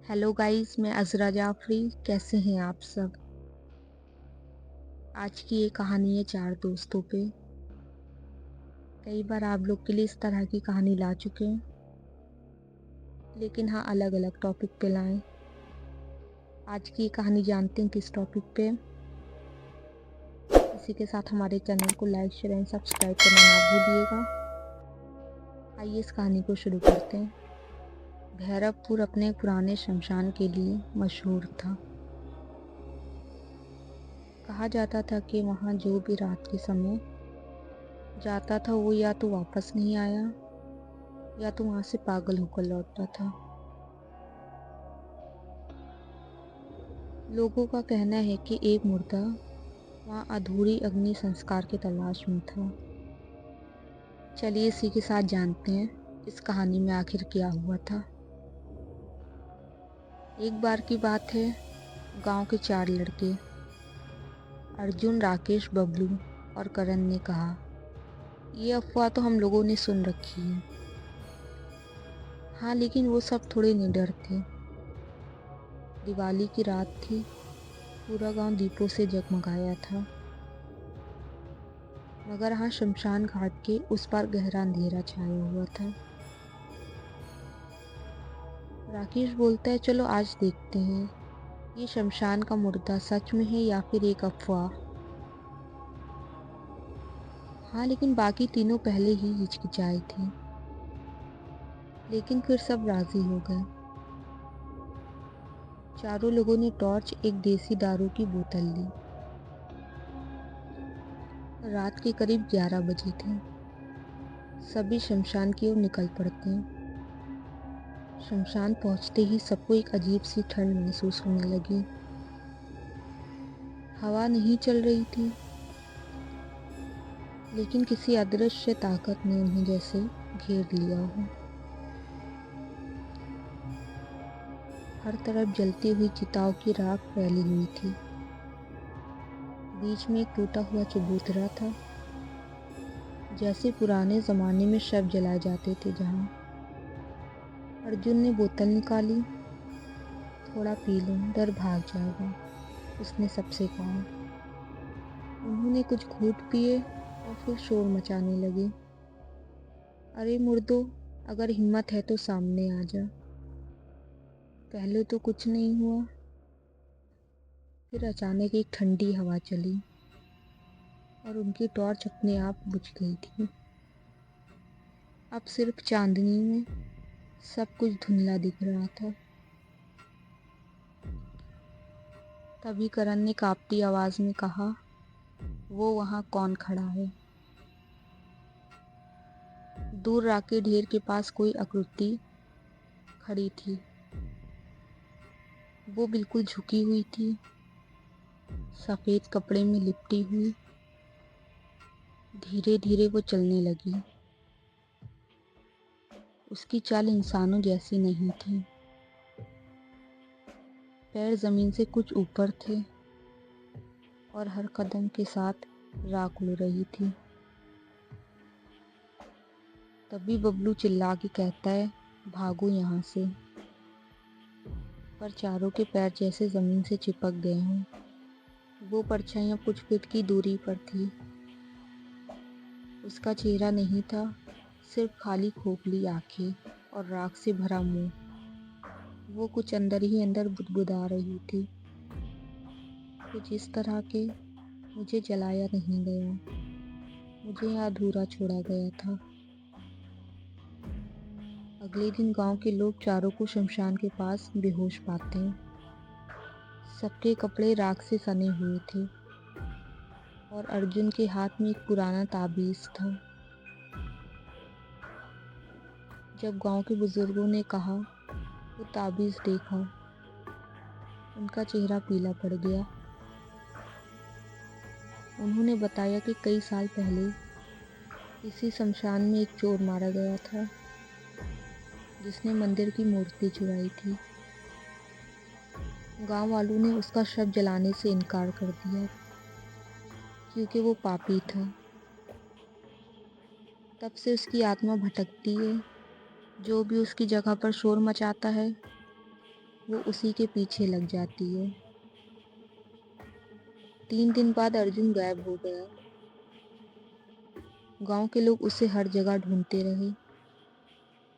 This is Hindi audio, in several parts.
हेलो गाइस, मैं अज़रा जाफ़री। कैसे हैं आप सब? आज की ये कहानी है चार दोस्तों पे। कई बार आप लोग के लिए इस तरह की कहानी ला चुके हैं, लेकिन हाँ, अलग अलग टॉपिक पे लाएं। आज की ये कहानी जानते हैं किस टॉपिक पे है? इसी के साथ हमारे चैनल को लाइक शेयर एंड सब्सक्राइब करना ना भूलिएगा। आइए इस कहानी को शुरू करते हैं। भैरवपुर अपने पुराने शमशान के लिए मशहूर था। कहा जाता था कि वहाँ जो भी रात के समय जाता था वो या तो वापस नहीं आया या तो वहाँ से पागल होकर लौटता था। लोगों का कहना है कि एक मुर्दा वहाँ अधूरी अग्नि संस्कार की तलाश में था। चलिए इसी के साथ जानते हैं इस कहानी में आखिर क्या हुआ था। एक बार की बात है, गांव के चार लड़के अर्जुन, राकेश, बबलू और करण ने कहा, ये अफवाह तो हम लोगों ने सुन रखी है। हाँ, लेकिन वो सब थोड़े निडर थे। दिवाली की रात थी, पूरा गांव दीपों से जगमगाया था, मगर हाँ, शमशान घाट के उस पार गहरा अंधेरा छाया हुआ था। राकेश बोलता है, चलो आज देखते हैं ये शमशान का मुर्दा सच में है या फिर एक अफवाह। हाँ, लेकिन बाकी तीनों पहले ही हिचकिचाए थे, लेकिन फिर सब राजी हो गए। चारों लोगों ने टॉर्च, एक देसी दारू की बोतल ली। रात के करीब 11 बजे थे। सभी शमशान की ओर निकल पड़ते हैं। शमशान पहुंचते ही सबको एक अजीब सी ठंड महसूस होने लगी। हवा नहीं चल रही थी, लेकिन किसी अदृश्य ताकत ने उन्हें जैसे घेर लिया हो। हर तरफ जलती हुई चिताओं की राख फैली हुई थी। बीच में एक टूटा हुआ चबूतरा था, जैसे पुराने जमाने में शव जलाए जाते थे। जहाँ अर्जुन ने बोतल निकाली, थोड़ा पी लो, डर भाग जाएगा, उसने सबसे कहा। उन्होंने कुछ घूंट पिए और फिर शोर मचाने लगे, अरे मुर्दो, अगर हिम्मत है तो सामने आ जा। पहले तो कुछ नहीं हुआ, फिर अचानक एक ठंडी हवा चली और उनकी टॉर्च अपने आप बुझ गई थी। अब सिर्फ चांदनी में सब कुछ धुंधला दिख रहा था। तभी करण ने कांपती आवाज में कहा, वो वहाँ कौन खड़ा है? दूर राख के ढेर के पास कोई आकृति खड़ी थी। वो बिल्कुल झुकी हुई थी, सफेद कपड़े में लिपटी हुई। धीरे धीरे वो चलने लगी। उसकी चाल इंसानों जैसी नहीं थी। पैर जमीन से कुछ ऊपर थे और हर कदम के साथ राख उड़ रही थी। तभी बबलू चिल्ला के कहता है, भागो यहाँ से। पर चारों के पैर जैसे जमीन से चिपक गए हों। वो परछाइयाँ कुछ फीट की दूरी पर थी। उसका चेहरा नहीं था, सिर्फ खाली खोखली आंखें और राख से भरा मुंह। वो कुछ अंदर ही अंदर बुदबुदा रही थी, कुछ इस तरह के, मुझे जलाया नहीं गया, मुझे यहाँ अधूरा छोड़ा गया था। अगले दिन गांव के लोग चारों को शमशान के पास बेहोश पाते हैं। सबके कपड़े राख से सने हुए थे और अर्जुन के हाथ में एक पुराना ताबीज था। जब गांव के बुजुर्गों ने कहा, वो ताबीज देखा, उनका चेहरा पीला पड़ गया। उन्होंने बताया कि कई साल पहले इसी शमशान में एक चोर मारा गया था, जिसने मंदिर की मूर्ति चुराई थी। गांव वालों ने उसका शव जलाने से इनकार कर दिया, क्योंकि वो पापी था। तब से उसकी आत्मा भटकती है। जो भी उसकी जगह पर शोर मचाता है, वो उसी के पीछे लग जाती है। 3 दिन बाद अर्जुन गायब हो गया। गांव के लोग उसे हर जगह ढूंढते रहे,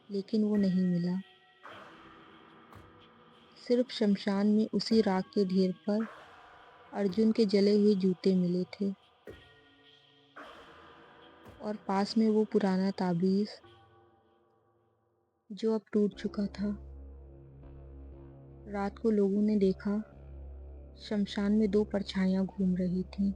लेकिन वो नहीं मिला। सिर्फ शमशान में उसी राख के ढेर पर अर्जुन के जले हुए जूते मिले थे और पास में वो पुराना ताबीज जो अब टूट चुका था। रात को लोगों ने देखा, शमशान में 2 परछाइयां घूम रही थीं।